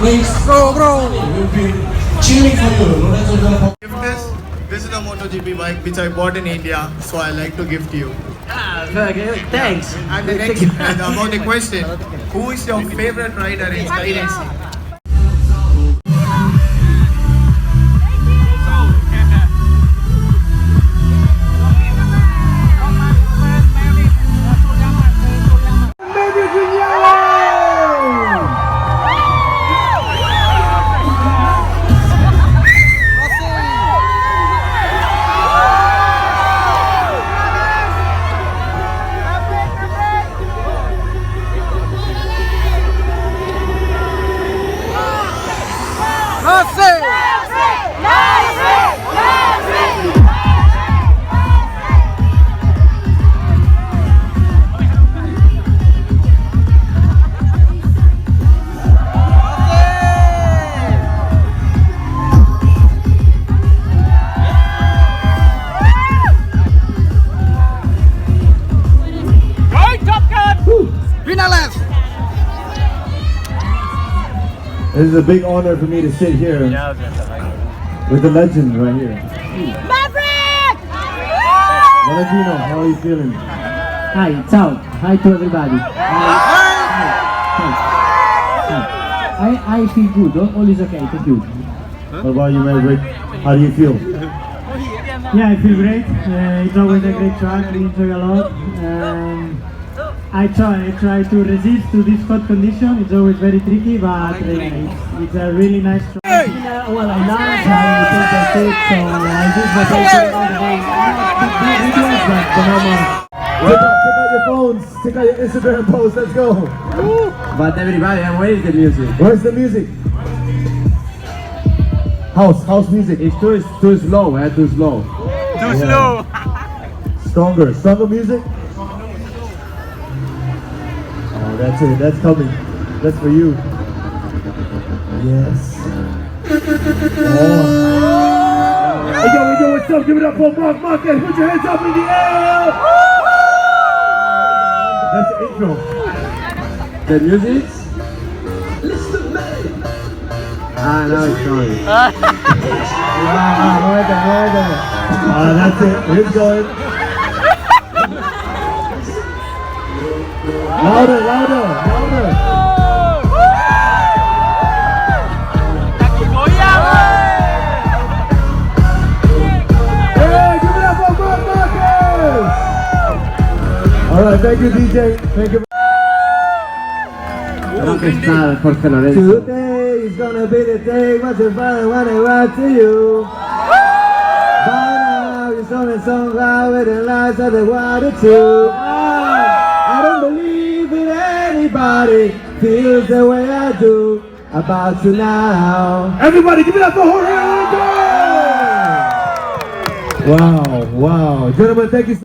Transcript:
Please, bro. We've been cheering for you. This is a Motogp bike which I bought in India, so I like to gift you. Thanks. And the next, and about the question, who is your favorite rider in sky racing? This is a big honor for me to sit here with the legend right here. Maverick! Valentino, how are you feeling? Hi, ciao. Hi to everybody. I feel good. All is okay. Thank you. What about you, Maverick? How do you feel? Yeah, I feel great. It's always a great track. We enjoy a lot. I try to resist to this hot condition. It's always very tricky, but it's a really nice track. Well, I love how you take the stick, so I use my bike all the way. Big videos, but the normal. Check out your phones. Check out your Instagram posts. Let's go. But everybody, where is the music? Where's the music? House music. It's too slow, too slow. Too slow. Stronger music. Oh, that's it. That's coming. That's for you. Yes. Oh. Hey, yo, what's up? Give it up for Mark Marquez. Put your hands up in the air. That's the intro. The music? Now it's going. That's it. It's going. Louder. Hey, give it up for Mark Marquez. All right, thank you, DJ. Thank you. Today is gonna be the day. What's the fun when I write to you? By now, you're showing some love with the lights of the water too. I don't believe in anybody feels the way I do about you now. Everybody, give it up for Jorge! Wow. Gentlemen, thank you.